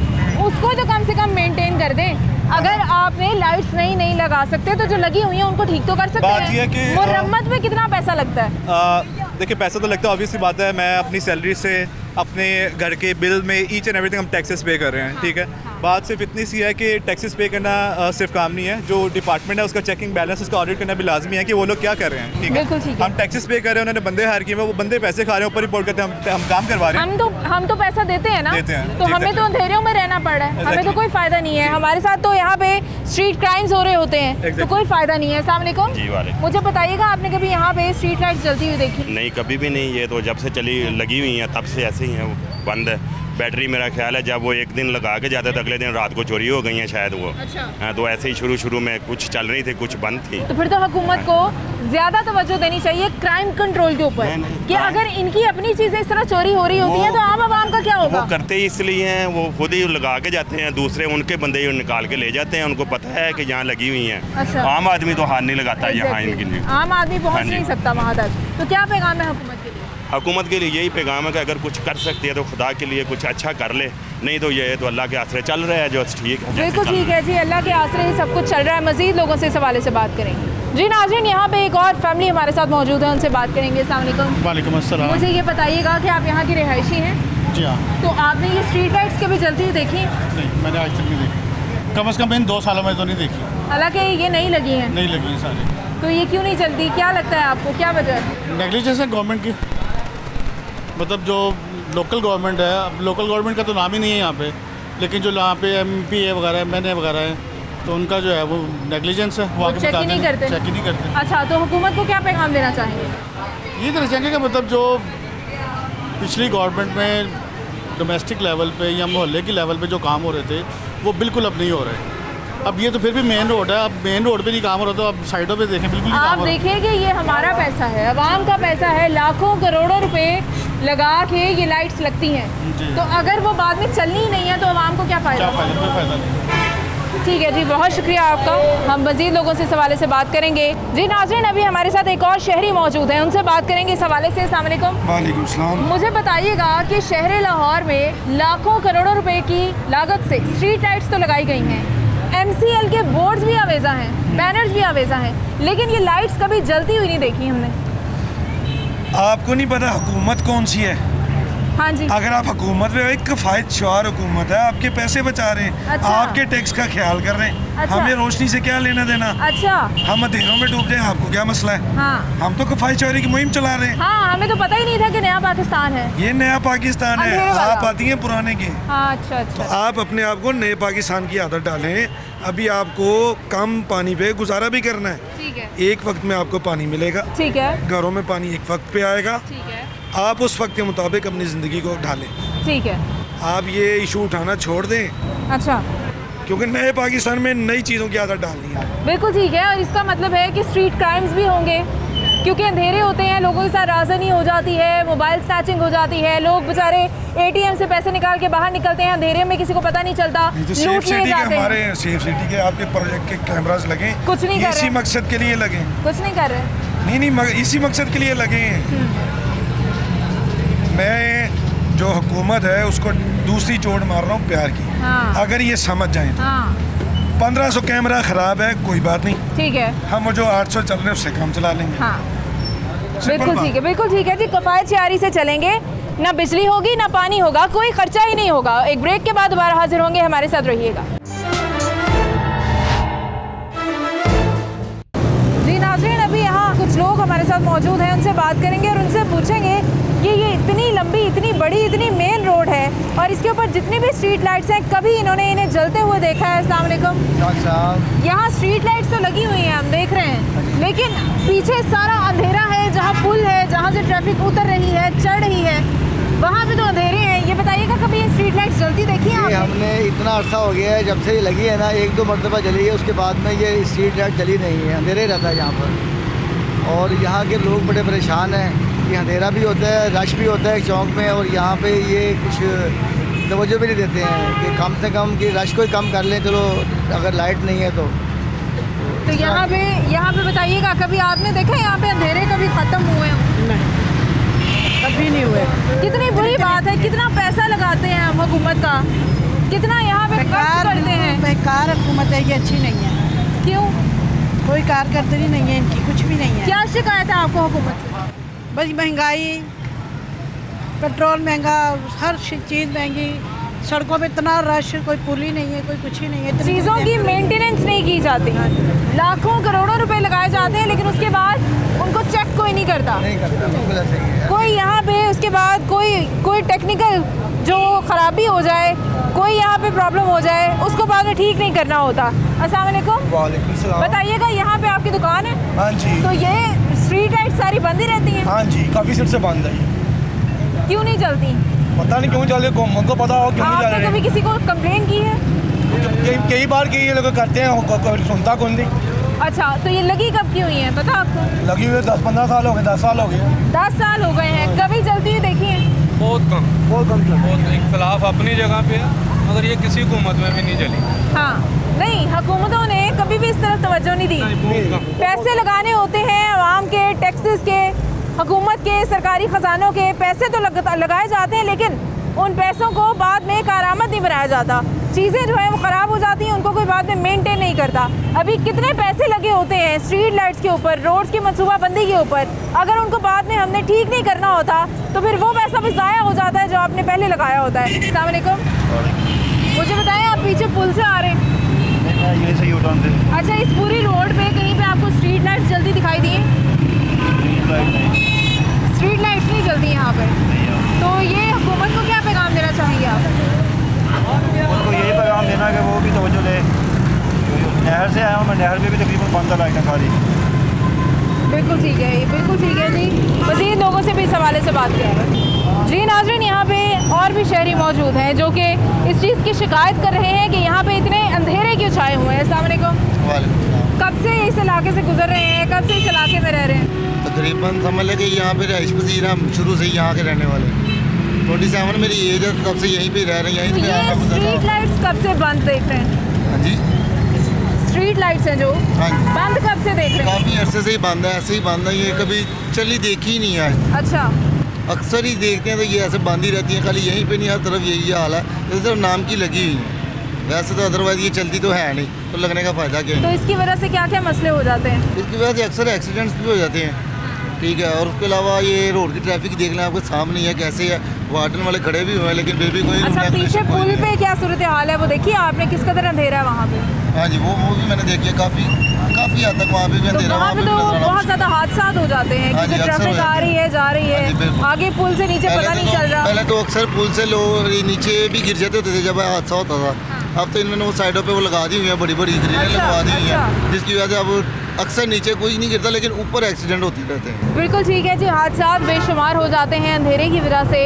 उसको तो कम से कम मेंटेन कर दें। अगर आपने लाइट्स नहीं लगा सकते तो जो लगी हुई हैं उनको ठीक तो कर सकते हैं। मुरम्मत में कितना पैसा लगता है? देखिए पैसा तो लगता है, ऑब्वियसली बात है। मैं अपनी सैलरी से अपने घर के बिल में ईच एंड एवरीथिंग हम टैक्सेस पे कर रहे हैं, ठीक है। बात सिर्फ इतनी सी है कि टैक्सेस पे करना सिर्फ काम नहीं है, जो डिपार्टमेंट है उसका चेकिंग बैलेंस, उसका ऑडिट करना भी लाजमी है कि वो लोग क्या कर रहे हैं, ठीक है। हम टैक्सेस पे कर रहे हैं, उन्होंने बंदे हायर किए, वो बंदे पैसे खा रहे हैं, ऊपर रिपोर्ट करते हैं, हम काम करवा रहे हैं। हम तो पैसा देते हैं ना, तो हमें तो अंधेरों में रहना पड़ रहा है, हमें तो कोई फ़ायदा नहीं है। हमारे साथ तो यहाँ पे स्ट्रीट क्राइम्स हो रहे होते हैं, तो कोई फ़ायदा नहीं है। अस्सलाम वालेकुम। मुझे बताइएगा, आपने कभी यहाँ पे स्ट्रीट लाइट जलती हुई देखी? नहीं, कभी भी नहीं। ये तो जब से लगी हुई हैं तब से ऐसे ही हैं, वो बंद है। बैटरी मेरा ख्याल है जब वो एक दिन लगा के जाते तो अगले दिन रात को चोरी हो गई हैं शायद वो। अच्छा। हाँ, तो ऐसे ही शुरू में कुछ चल रही थी, कुछ बंद थी। तो फिर तो हुकूमत को ज़्यादा तवज्जो देनी चाहिए क्राइम कंट्रोल के ऊपर, कि अगर इनकी अपनी चीज़ें इस तरह चोरी हो रही होती हैं तो आम आवाम का क्या होगा? वो करते ही इसलिए हैं, वो खुद ही लगा के जाते हैं, दूसरे उनके बंदे निकाल के ले जाते हैं, उनको पता है कि यहाँ लगी हुई हैं। अच्छा। आम आदमी तो हाथ नहीं लगाता यहाँ इनके लिए, आम आदमी पहुँच नहीं सकता वहाँ तक। तो क्या पैगाम है हुकूमत के लिए? हुकूमत के लिए यही पैगाम है कि अगर कुछ कर सकती है तो खुदा के लिए कुछ अच्छा कर ले, नहीं तो ये तो अल्लाह के आसरे चल रहा है, जो ठीक है। बिल्कुल ठीक है जी, अल्लाह के आसरे ही सब कुछ चल रहा है। मज़ीद लोगों से इस हवाले से बात करेंगे। जी नाज़रीन, यहाँ पे एक और फैमिली हमारे साथ मौजूद है, उनसे बात करेंगे। अस्सलाम वालेकुम। वालेकुम अस्सलाम। मुझे ये बताइएगा कि आप यहाँ की रिहायशी हैं? जी हाँ। तो आपने ये स्ट्रीट लाइट्स कभी जलती हुई देखी? नहीं, मैंने आज तक नहीं देखी, कम से कम इन 2 सालों में तो नहीं देखी। हालांकि ये नहीं लगी हैं? नहीं लगी हैं सारी। तो ये क्यों नहीं चलती, क्या लगता है आपको, क्या वजह है? नेगलिजेंस है गवर्नमेंट की, मतलब जो लोकल गवर्नमेंट है। अब लोकल गवर्नमेंट का तो नाम ही नहीं है यहाँ पे, लेकिन जो यहाँ पे MP है वगैरह, MNA वगैरह है, तो उनका जो है वो नेगलिजेंस है, वो चेक ही नहीं करते। चेक ही नहीं करते। अच्छा, तो हुकूमत को क्या पैगाम देना चाहेंगे? ये देना चाहेंगे कि मतलब जो पिछली गवर्नमेंट में डोमेस्टिक लेवल पे या मोहल्ले की लेवल पे जो काम हो रहे थे वो बिल्कुल अब नहीं हो रहे। अब ये तो फिर भी मेन रोड है, अब मेन रोड पे नहीं काम हो रहा, तो अब साइडों पे देखें बिल्कुल आप देखिए कि ये हमारा पैसा है, आवाम का पैसा है, लाखों करोड़ों रुपए लगा के ये लाइट्स लगती हैं, तो अगर वो बाद में चलनी ही नहीं है तो आवाम को क्या फ़ायदा? कोई फ़ायदा नहीं। ठीक है जी, बहुत शुक्रिया आपका। हम मज़ीद लोगों से इस हवाले से बात करेंगे। जी नाज़रीन, अभी हमारे साथ एक और शहरी मौजूद हैं, उनसे बात करेंगे इस हवाले से। अस्सलाम वालेकुम। वालेकुम सलाम। मुझे बताइएगा कि शहर लाहौर में लाखों करोड़ों रुपए की लागत से स्ट्रीट लाइट्स तो लगाई गई हैं, MCL के बोर्ड्स भी आवेज़ा हैं, बैनर्स भी आवेज़ा हैं, लेकिन ये लाइट्स कभी जलती हुई नहीं देखी हमने। आपको नहीं पता हुकूमत कौन सी है? हाँ जी। अगर आप हुकूमत में एक किफ़ायत शुआर हुकूमत है, आपके पैसे बचा रहे हैं। अच्छा। आपके टैक्स का ख्याल कर रहे हैं। अच्छा। हमें रोशनी से क्या लेना देना? अच्छा। हम अंधेरों में डूब जाए, आपको क्या मसला है? हाँ। हम तो किफ़ायत शुआरी की मुहिम चला रहे हैं। हाँ, हमें तो पता ही नहीं था कि नया पाकिस्तान है। ये नया पाकिस्तान है, आप आती हैं पुराने के। हाँ, अच्छा अच्छा। तो आप अपने आप को नए पाकिस्तान की आदत डालें। अभी आपको कम पानी पे गुजारा भी करना है। ठीक है। एक वक्त में आपको पानी मिलेगा। ठीक है। घरों में पानी एक वक्त पे आएगा। ठीक है। आप उस वक्त के मुताबिक अपनी ज़िंदगी को ढालें। ठीक है। आप ये इशू उठाना छोड़ दें। अच्छा। क्योंकि नए पाकिस्तान में नई चीज़ों की आदत डालनी है। बिल्कुल ठीक है, और इसका मतलब है कि स्ट्रीट क्राइम्स भी होंगे, क्योंकि अंधेरे होते हैं, लोगों के साथ राजनी हो जाती है, मोबाइल स्नैचिंग हो जाती है, लोग बेचारे ATM से पैसे निकाल के बाहर निकलते हैं, अंधेरे में किसी को पता नहीं चलता, लूट लिए जाते हैं। हमारे सेफ सिटी के आपके प्रोजेक्ट के कैमरास लगे, कुछ नहीं कर रहे, इसी मकसद के लिए लगे। कुछ नहीं कर रहे। नहीं, इसी मकसद के लिए लगे हैं। मैं जो हुकूमत है उसको दूसरी चोट मार रहा हूँ प्यार की। हाँ। अगर ये समझ जाए तो। हाँ। 1500 कैमरा ख़राब है, कोई बात नहीं, ठीक है, हम जो 800 चल रहे हैं उससे कम चला लेंगे। हाँ। बिल्कुल ठीक है, बिल्कुल ठीक है जी, किफ़ायत शारी से चलेंगे, ना बिजली होगी ना पानी होगा, कोई खर्चा ही नहीं होगा। एक ब्रेक के बाद दोबारा हाजिर होंगे, हमारे साथ रहिएगा। जी नाज़रीन, अभी यहाँ कुछ लोग हमारे साथ मौजूद हैं, उनसे बात करेंगे और उनसे पूछेंगे ये इतनी लंबी, इतनी बड़ी, इतनी मेन रोड है और इसके ऊपर जितनी भी स्ट्रीट लाइट्स हैं, कभी इन्होंने इन्हें जलते हुए देखा है? अस्सलाम वालेकुम। यहाँ स्ट्रीट लाइट्स तो लगी हुई हैं, हम देख रहे हैं, लेकिन पीछे सारा अंधेरा है। जहाँ पुल है, जहाँ से ट्रैफिक उतर रही है, चढ़ रही है, वहाँ पे तो अंधेरे हैं। ये बताइएगा, कभी ये स्ट्रीट लाइट्स जलती देखी हैं आपने? हमने इतना अर्सा हो गया है, जब से ये लगी है ना, 1-2 मरतबा जली है, उसके बाद में ये स्ट्रीट लाइट जली नहीं है, अंधेरे रहता है यहाँ पर। और यहाँ के लोग बड़े परेशान हैं कि अंधेरा भी होता है, रश भी होता है चौक में, और यहाँ पे ये कुछ तवज्जो भी नहीं देते हैं कि कम से कम कि रश को ही कम कर लें, चलो अगर लाइट नहीं है तो यहाँ पे बताइएगा, कभी आपने देखा यहाँ पे अंधेरे कभी ख़त्म हुए हों? नहीं, कभी नहीं हुए। कितनी बुरी बात है, कितना पैसा लगाते हैं हम हुकूमत का, कितना यहाँ पे खर्च करते हैं। बेकार हुकूमत है, ये अच्छी नहीं है। क्यों? कोई कारकर्दगी नहीं है इनकी, कुछ भी नहीं है। क्या शिकायत है आपको हुकूमत से? बस महंगाई, पेट्रोल महंगा, हर चीज़ महंगी, सड़कों पे इतना रश, कोई पुल ही नहीं है, कोई कुछ ही नहीं है। चीज़ों की मेंटेनेंस नहीं की जाती, लाखों करोड़ों रुपए लगाए जाते हैं, लेकिन उसके बाद उनको चेक कोई नहीं करता। कोई यहाँ पे उसके बाद कोई टेक्निकल जो ख़राबी हो जाए, कोई यहाँ पे प्रॉब्लम हो जाए, उसको बाद में ठीक नहीं करना होता। अस्सलाम वालेकुम। वालेकुम सलाम। बताइएगा, यहाँ पे आपकी दुकान है? हाँ जी। तो ये स्ट्रीट लाइट सारी बंद ही रहती हैं? हाँ जी, काफ़ी देर से बंद है। क्यों नहीं चलती? पता नहीं क्यों चल रही, हमको पता हो क्यों नहीं चल रही। कभी किसी को कंप्लेन की है? कई बार की ये लोग करते हैं, सुनता कौन नहीं। अच्छा, तो ये लगी कब की हुई है पता आपको? लगी हुई 10-15 साल हो गए, 10 साल हो गए। 10 साल हो गए हैं, कभी जल्दी हुई देखी है? बहुत कम, बहुत इख्तलाफ अपनी जगह पे है, मगर ये किसी हुकूमत में भी नहीं चली। हाँ, नहीं, हुकूमतों ने कभी भी इस तरफ तवज्जो नहीं दी। पैसे लगाने होते हैं आवाम के, टैक्सेस के, हुकूमत के, सरकारी ख़जानों के पैसे तो लगाए जाते हैं, लेकिन उन पैसों को बाद में कारआमद नहीं बनाया जाता। चीज़ें जो है वो ख़राब हो जाती हैं, उनको कोई बाद में मेंटेन नहीं करता। अभी कितने पैसे लगे होते हैं स्ट्रीट लाइट्स के ऊपर, रोड्स की मनसूबाबंदी के ऊपर, अगर उनको बाद में हमने ठीक नहीं करना होता तो फिर वो पैसा भी ज़ाया हो जाता है जो आपने पहले लगाया होता है। अस्सलाम वालेकुम। मुझे बताएं, आप पीछे पुल से आ रहे हैं? ये से यूटर्न से। अच्छा, इस पूरी रोड पे कहीं पे आपको स्ट्रीट लाइट्स जल्दी दिखाई दी हैं? स्ट्रीट लाइट्स नहीं जलती यहाँ पे, तो ये हुकूमत को क्या पैगाम देना चाहेंगे आप? उनको यही पैगाम देना कि वो भी तवज्जो ले। नहर से आया हूँ मैं, नहर में भी तकरीबन 15 लाइटें सारी। बिल्कुल ठीक है, बिल्कुल ठीक है जी। मज़ीद लोगों से भी इस हवाले से बात करें। जी नाज़रीन, यहाँ पे और भी शहरी मौजूद हैं जो कि इस चीज़ की शिकायत कर रहे हैं कि यहाँ पे इतने अंधेरे क्यों छाए हुए हैं। अस्सलाम वालेकुम। कब से इस इलाके से गुजर रहे हैं, कब से इस इलाके में रह रहे हैं? तकरीबन समझ लें कि यहाँ पे रहाइश पसीर हम शुरू से ही यहाँ के रहने वाले। 27 मेरी एज है, तब से यहीं पे रह रहे हैं, यहीं पे आना गुजर रहा है। स्ट्रीट लाइट्स कब से बंद देख रहे हैं? हाँ जी, स्ट्रीट लाइट्स हैं जो बंद कब से देख रहे हैं? काफ़ी अरसे से ही बंद है, ऐसे ही बंद है, ये कभी चली देखी ही नहीं है। अच्छा, अक्सर ही देखते हैं तो ये ऐसे बंद ही रहती हैं, खाली यहीं पे नहीं, हर तरफ यही हाल है, तो सिर्फ नाम की लगी हुई है, वैसे तो अदरवाइज ये चलती तो है नहीं, तो लगने का फ़ायदा क्या है? तो इसकी वजह से क्या क्या मसले हो जाते हैं? इसकी वजह से अक्सर एक्सीडेंट्स भी हो जाते हैं, ठीक है। और उसके अलावा ये रोड की ट्रैफिक देख लें, आपके सामने है कैसे है, वार्डन वाले खड़े भी हुए हैं, लेकिन फिर भी कोई। अच्छा, पीछे पुल पे क्या सूरत हाल है वो देखिए आपने, किस कदर अंधेरा है वहाँ पे? हाँ जी, वो भी मैंने देखी है, काफ़ी हद तक वहाँ पे भी अंधेरा, वहाँ पे तो बहुत ज़्यादा हादसा हो जाते हैं, क्योंकि ट्रैफिक आ रही है, जा रही है, आगे पुल से नीचे पता नहीं चल रहा। पहले तो अक्सर पुल से लोग नीचे भी गिर जाते होते थे जब हादसा होता था। अब तो इन्होंने वो साइडों पे वो लगा दी हुई है, बड़ी बड़ी ग्रिलें लगवा दी हुई हैं, जिसकी वजह से अब अक्सर नीचे कोई नहीं गिरता, लेकिन ऊपर एक्सीडेंट होते रहते हैं। बिल्कुल ठीक है जी, हादसा बेशुमार हो जाते हैं अंधेरे की वजह से,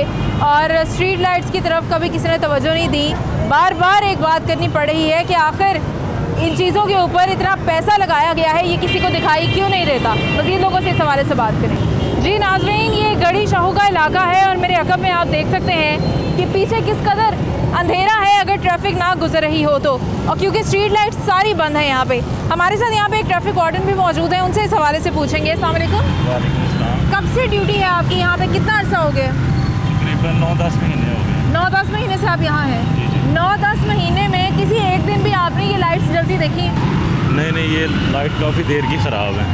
और स्ट्रीट लाइट्स की तरफ कभी किसी ने तवज्जो नहीं दी। बार बार एक बात करनी पड़ रही है कि आखिर इन चीज़ों के ऊपर इतना पैसा लगाया गया है, ये किसी को दिखाई क्यों नहीं देता। मज़ीद लोगों से इस हवाले से बात करें। जी नाज़रीन, ये गढ़ी शाहू का इलाका है और मेरे अकब में आप देख सकते हैं कि पीछे किस कदर अंधेरा है अगर ट्रैफिक ना गुजर रही हो तो, और क्योंकि स्ट्रीट लाइट्स सारी बंद हैं यहाँ पे। हमारे साथ यहाँ पे एक ट्रैफिक वार्डन भी मौजूद है, उनसे इस हवाले से पूछेंगे। अस्सलाम वालेकुम। कब से ड्यूटी है आपकी यहाँ पे, कितना अर्सा हो गया? तकरीबन 9-10 महीने हो गए। 9-10 महीने से आप यहाँ हैं? 9-10 महीने में किसी एक दिन भी आपने ये लाइट्स जल्दी देखी? नहीं, ये लाइट काफ़ी देर की ख़राब है,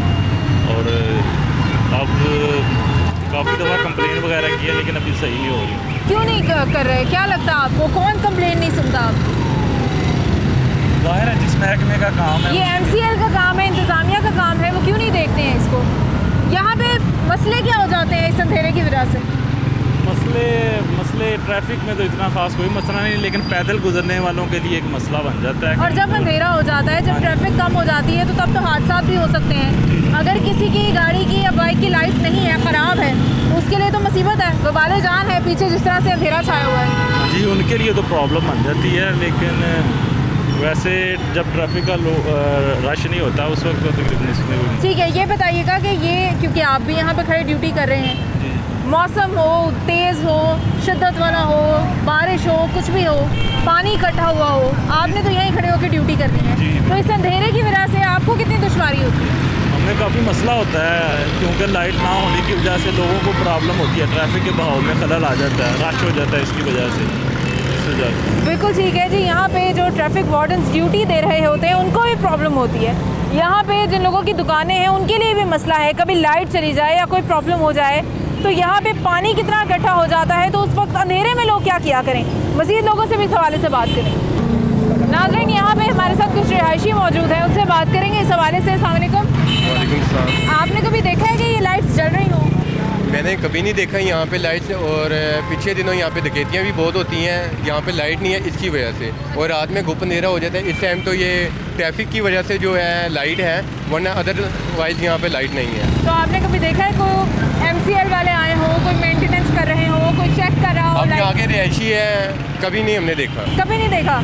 और अब काफ़ी दफ़ा कंप्लेन वगैरह की है, लेकिन अभी सही नहीं हो रही। क्यों नहीं कर रहे, क्या लगता है आपको, कौन कंप्लेन नहीं सुनता? जाहिर है जिस महकमे का काम है, ये MCL का काम है, इंतज़ामिया का काम है, वो क्यों नहीं देखते हैं इसको? यहाँ पे मसले क्या हो जाते हैं इस अंधेरे की वजह से? मसले ट्रैफिक में तो इतना खास कोई मसला नहीं, लेकिन पैदल गुजरने वालों के लिए एक मसला बन जाता है। और जब अंधेरा हो जाता है, जब ट्रैफिक कम हो जाती है, तो तब तो हादसा भी हो सकते हैं। अगर किसी की गाड़ी की या बाइक की लाइट नहीं है, ख़राब है, उसके लिए तो मुसीबत है, वबाले जान है पीछे जिस तरह से अंधेरा छाया हुआ है। जी, उनके लिए तो प्रॉब्लम बन जाती है, लेकिन वैसे जब ट्रैफिक का रश नहीं होता उस वक्त तो तकरीबन इसमें। ठीक है, ये बताइएगा कि ये क्योंकि आप भी यहाँ पे खड़े ड्यूटी कर रहे हैं, मौसम हो, तेज़ हो, शिद्दत वाला हो, बारिश हो, कुछ भी हो, पानी इकट्ठा हुआ हो, आपने तो यहीं खड़े होकर ड्यूटी करनी है, तो इस अंधेरे की वजह से आपको कितनी दुश्वारी होती है? हमें काफ़ी मसला होता है, क्योंकि लाइट ना होने की वजह से लोगों को प्रॉब्लम होती है, ट्रैफिक के बहाव में खलल आ जाता है, रश हो जाता है इसकी वजह से। बिल्कुल ठीक है जी, यहाँ पे जो ट्रैफिक वार्डन्स ड्यूटी दे रहे होते हैं उनको भी प्रॉब्लम होती है। यहाँ पे जिन लोगों की दुकानें हैं उनके लिए भी मसला है, कभी लाइट चली जाए या कोई प्रॉब्लम हो जाए तो यहाँ पे पानी कितना इकट्ठा हो जाता है, तो उस वक्त अंधेरे में लोग क्या किया करें। मज़ीद लोगों से भी इस हवाले से बात करें। नाज़रीन, यहाँ पे हमारे साथ कुछ रिहायशी मौजूद हैं, उनसे बात करेंगे इस हवाले से। अस्सलाम वालेकुम। आपने कभी देखा है कि ये लाइट्स जल रही हों? मैंने कभी नहीं देखा यहाँ पे लाइट्स, और पिछले दिनों यहाँ पे डकैतियाँ भी बहुत होती हैं, यहाँ पे लाइट नहीं है इसकी वजह से, और रात में गुप अंधेरा हो जाता है। इस टाइम तो ये ट्रैफिक की वजह से जो है लाइट है, वरना अदरवाइज यहाँ पे लाइट नहीं है। तो आपने कभी देखा है कोई MCL वाले आए हो, कोई मेंटेनेंस कर रहे हो, कोई चेक कर रहा हो? अब यहाँ के रिहायशी है, कभी नहीं हमने देखा। कभी नहीं देखा?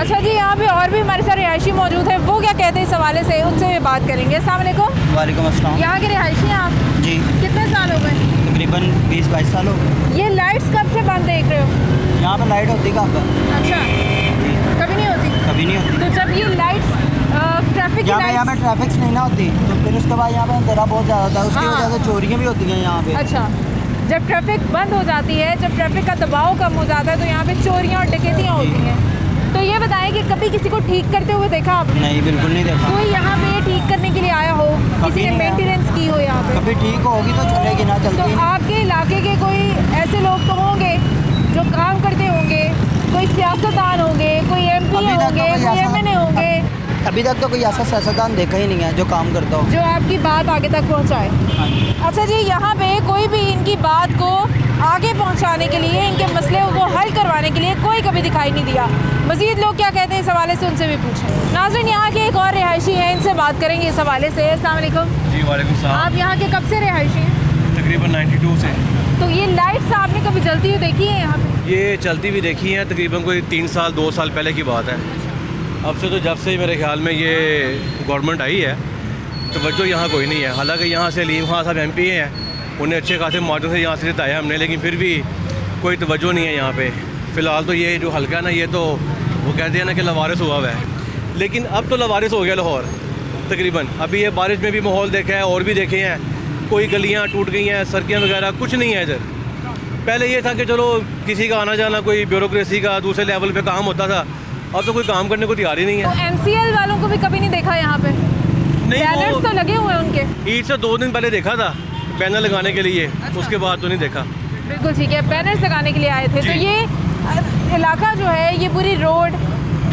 अच्छा जी, यहाँ पे और भी हमारे साथ रिहायशी मौजूद है, वो क्या कहते हैं इस हवाले से, उनसे भी बात करेंगे। अस्सलाम वालेकुम। वालेकुम अस्सलाम। यहाँ के रिहायशी हैं आप? जी। कितने साल हो गए? तकरीबन 20-22 साल हो गए। ये लाइट्स कब से बंद देख रहे हो? यहाँ पे लाइट होती कहाँ पर? अच्छा, कभी नहीं होती? कभी नहीं होती। तो जब ये लाइट्स ट्रैफिक की यहाँ पे ट्रैफिक नहीं ना होती, तो फिर उसके बाद यहाँ पे अंधेरा बहुत ज़्यादा होता है, उसकी वजह से चोरियाँ भी होती हैं यहाँ पे। अच्छा, जब ट्रैफिक बंद हो जाती है, जब ट्रैफिक का दबाव कम हो जाता है, तो यहाँ पे चोरियाँ और डकैतियाँ होती हैं। तो ये बताएं कि कभी किसी को ठीक करते हुए देखा आपने? नहीं, बिल्कुल नहीं देखा। कोई यहाँ पे ठीक करने के लिए आया हो, किसी ने मेंटेनेंस की हो यहाँ पे? कभी ठीक होगी तो चलेगी, ना चलती। तो आपके इलाके के कोई ऐसे लोग तो होंगे जो काम करते होंगे, कोई सियासतदान होंगे, कोई MP होंगे, कोई MNA होंगे? अभी तक तो कोई ऐसा सियासतदान देखा ही नहीं है जो काम करता हो, जो आपकी बात आगे तक पहुँचाए। अच्छा जी, यहाँ पे कोई भी इनकी बात को आगे पहुँचाने के लिए, इनके मसले को हल करवाने के लिए कोई कभी दिखाई नहीं दिया। मज़ीद लोग क्या कहते हैं इस हवाले से, उनसे भी पूछें। नाज़रीन, यहाँ के एक और रिहायशी हैं, इनसे बात करेंगे इस हवाले से। अस्सलाम वालेकुम। जी वालेकुम सलाम। आप यहाँ के कब से रिहायशी हैं? तकरीबन 92 से। तो ये लाइट्स आपने कभी जलती हुई देखी है यहाँ पे? ये चलती भी देखी है, तकरीबन कोई 3 साल 2 साल पहले की बात है। अब से तो जब से मेरे ख्याल में ये गवर्नमेंट आई है, तवज्जो यहाँ कोई नहीं है। हालांकि यहाँ से अलीम खान साहब MP हैं, उन्हें अच्छे खासे मॉडल से यहाँ से जिताया हमने, लेकिन फिर भी कोई तवज्जो नहीं है यहाँ पे। फ़िलहाल तो ये जो हल्का ना, ये तो वो कहते हैं ना कि लवारिस हुआ हुआ है, लेकिन अब तो लवारिस हो गया लाहौर तकरीबन। अभी ये बारिश में भी माहौल देखा है और भी देखे हैं, कोई गलियाँ टूट गई हैं, सड़कें वगैरह कुछ नहीं है इधर। पहले ये था कि चलो किसी का आना जाना, कोई ब्यूरोक्रेसी का दूसरे लेवल पे काम होता था, अब तो कोई काम करने को तैयार ही नहीं है। तो MCL वालों को भी कभी नहीं देखा यहाँ पे? बैनर्स तो लगे हुए हैं उनके। ईद से 2 दिन पहले देखा था बैनर लगाने के लिए। अच्छा। उसके बाद तो नहीं देखा। बिल्कुल ठीक है, बैनर्स लगाने के लिए आए थे। तो ये इलाका जो है, ये पूरी रोड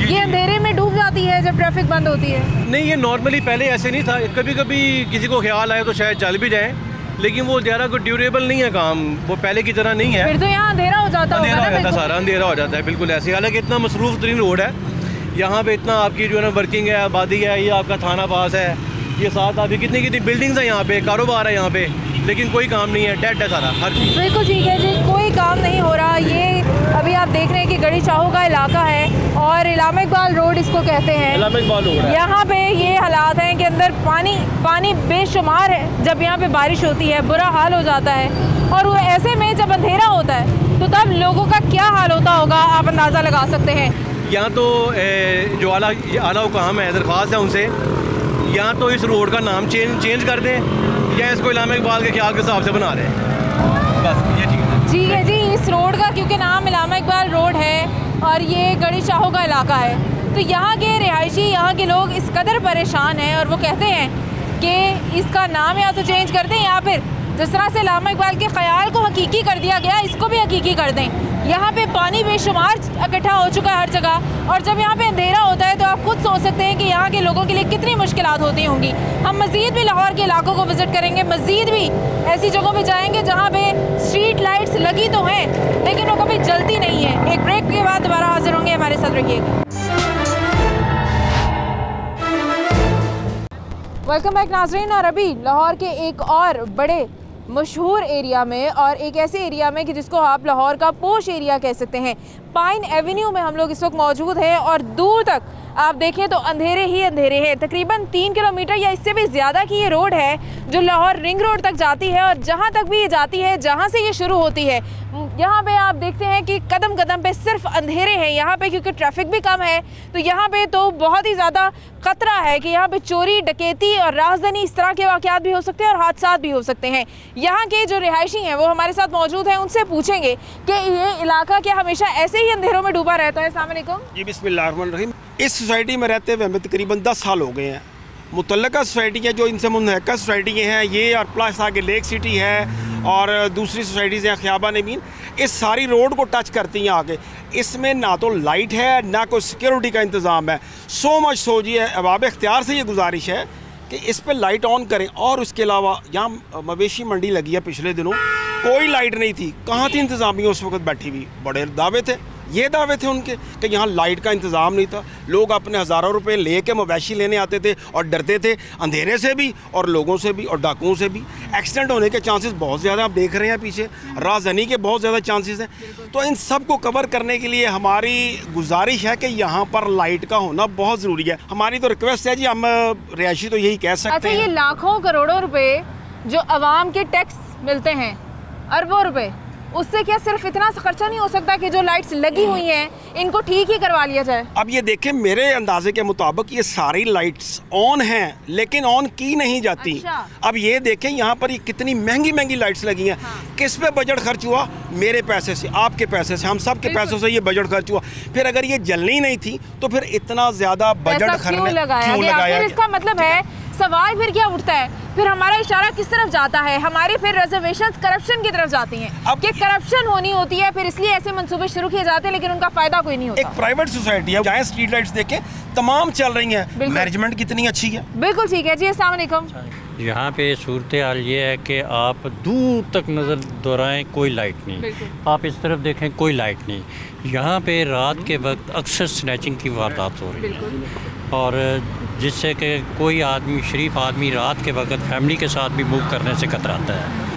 ये अंधेरे में डूब जाती है जब ट्रैफिक बंद होती है? नहीं, ये नॉर्मली पहले ऐसे नहीं था, कभी कभी किसी को ख्याल आए तो शायद चल भी जाए, लेकिन वो ज़्यादा कोई ड्यूरेबल नहीं है काम, वो पहले की तरह नहीं है। फिर तो यहाँ अंधेरा हो जाता होगा ना? अंधेरा सारा अंधेरा हो जाता है, बिल्कुल ऐसे। हालांकि इतना मसरूफ़ तरीन रोड है यहाँ पे, इतना आपकी जो है ना वर्किंग है, आबादी है, ये आपका थाना पास है, ये साथ आपकी कितनी बिल्डिंग्स हैं यहाँ पे, कारोबार है यहाँ पे, लेकिन कोई काम नहीं है, डेड है सारा हर चीज़। बिल्कुल ठीक है जी, कोई काम नहीं हो रहा। ये अभी आप देख रहे हैं कि गढ़ी चाहो का इलाका है और इलामा इकबाल रोड इसको कहते हैं। इलामा इकबाल रोड है। यहाँ पे ये हालात हैं कि अंदर पानी बेशुमार है। जब यहाँ पे बारिश होती है बुरा हाल हो जाता है, और वो ऐसे में जब अंधेरा होता है तो तब लोगों का क्या हाल होता होगा आप अंदाज़ा लगा सकते हैं। यहाँ तो जो आला हुकाम है, दरख्वास्त है उनसे, यहाँ तो इस रोड का नाम चेंज कर दें या इसको इलामा इकबाल के ख्याल के हिसाब से बना दें, बस ये ठीक है जी। इस रोड का क्योंकि नाम इलामा इकबाल रोड है और ये गढ़ी चाहो का इलाका है, तो यहाँ के रिहायशी, यहाँ के लोग इस कदर परेशान हैं और वो कहते हैं कि इसका नाम या तो चेंज कर दें या फिर जिस तरह से इलामा इकबाल के ख्याल को हकीकी कर दिया गया, इसको भी हकीकी कर दें। यहाँ पे पानी बेशुमार इकट्ठा हो चुका है हर जगह, और जब यहाँ पे अंधेरा होता है तो आप खुद हो सकते हैं कि यहाँ के लोगों के लिए कितनी मुश्किलात होती होंगी। हम मज़ीद भी लाहौर के इलाकों को विज़िट करेंगे, मज़ीद भी ऐसी जगहों पे जाएंगे जहाँ पे स्ट्रीट लाइट्स लगी तो हैं लेकिन वो कभी जलती नहीं है। एक ब्रेक के बाद दोबारा हाजिर होंगे, हमारे साथ रहिएगा। वेलकम बैक नाज़रीन। और अभी लाहौर के एक और बड़े मशहूर एरिया में, और एक ऐसे एरिया में कि जिसको आप लाहौर का पोश एरिया कह सकते हैं, पाइन एवेन्यू में हम लोग इस वक्त मौजूद हैं। और दूर तक आप देखें तो अंधेरे ही अंधेरे हैं। तकरीबन 3 किलोमीटर या इससे भी ज़्यादा की ये रोड है जो लाहौर रिंग रोड तक जाती है। और जहाँ तक भी ये जाती है, जहाँ से ये शुरू होती है, यहाँ पे आप देखते हैं कि कदम कदम पे सिर्फ अंधेरे हैं यहाँ पे, क्योंकि ट्रैफिक भी कम है। तो यहाँ पे तो बहुत ही ज़्यादा ख़तरा है कि यहाँ पे चोरी, डकैती और राजधानी इस तरह के वाक़यात भी हो सकते हैं और हादसात भी हो सकते हैं। यहाँ के जो रिहायशी हैं वो हमारे साथ मौजूद हैं, उनसे पूछेंगे कि ये इलाका क्या हमेशा ऐसे ही अंधेरों में डूबा रहता है? अस्सलाम वालेकुम जी, बिस्मिल्लाहिर्रहमानिर्रहीम। इस सोसाइटी में रहते हुए हमें तकरीबन 10 साल हो गए हैं। मुतल्लका सोसाइटियाँ जो इनसे मुनहक्का सोसाइटियाँ हैं ये, और प्लस आगे लेक सिटी है और दूसरी सोसाइटीज़ हैं ख्याबा नवीन, इस सारी रोड को टच करती हैं आगे। इसमें ना तो लाइट है ना कोई सिक्योरिटी का इंतज़ाम है। सो मच सोचिए, अहबाब इख्तियार से ये गुजारिश है कि इस पर लाइट ऑन करें। और उसके अलावा यहाँ मवेशी मंडी लगी है, पिछले दिनों कोई लाइट नहीं थी। कहाँ थी इंतज़ामिया उस वक्त बैठी हुई? बड़े दावे थे, ये दावे थे उनके कि यहाँ लाइट का इंतज़ाम नहीं था। लोग अपने हज़ारों रुपए ले के मवेशी लेने आते थे और डरते थे अंधेरे से भी और लोगों से भी और डाकुओं से भी। एक्सीडेंट होने के चांसेस बहुत ज़्यादा आप देख रहे हैं पीछे, राजधानी के बहुत ज़्यादा चांसेस हैं। तो इन सब को कवर करने के लिए हमारी गुजारिश है कि यहाँ पर लाइट का होना बहुत ज़रूरी है। हमारी तो रिक्वेस्ट है जी, हम रिहायशी तो यही कह सकते हैं। ये लाखों करोड़ों रुपए जो आवाम के टैक्स मिलते हैं, अरबों रुपए, उससे क्या सिर्फ इतना खर्चा नहीं हो सकता कि जो लाइट्स लगी हुई हैं इनको ठीक ही करवा लिया जाए? अब ये देखें, मेरे अंदाजे के मुताबिक ये सारी लाइट्स ऑन हैं लेकिन ऑन की नहीं जाती। अच्छा। अब ये देखें यहाँ पर ये कितनी महंगी महंगी लाइट्स लगी हैं। हाँ। किस पे बजट खर्च हुआ? मेरे पैसे से, आपके पैसे से, हम सब के पैसों से ये बजट खर्च हुआ। फिर अगर ये जलनी नहीं थी तो फिर इतना ज्यादा बजट क्यों लगाया? इसका मतलब है, सवाल फिर क्या उठता है, फिर हमारा इशारा किस तरफ जाता है? हमारी फिर रिजर्वेशंस करप्शन की तरफ जाती हैं। अब कि करप्शन होनी होती है, फिर इसलिए ऐसे मंसूबे शुरू किए जाते हैं लेकिन उनका फायदा कोई नहीं होता। एक प्राइवेट सोसाइटी है, जहाँ स्ट्रीट लाइट्स देखें तमाम चल रही हैं, मैनेजमेंट कितनी अच्छी है। बिल्कुल ठीक है जी। अस्सलाम वालेकुम। यहाँ पे सूरत हाल ये है कि आप दूर तक नज़र दोहराएं, कोई लाइट नहीं। आप इस तरफ देखें, कोई लाइट नहीं। यहाँ पे रात के वक्त अक्सर स्नैचिंग की वारदात हो रही है और जिससे कि कोई आदमी, शरीफ आदमी, रात के वक्त फैमिली के साथ भी मूव करने से कतराता है।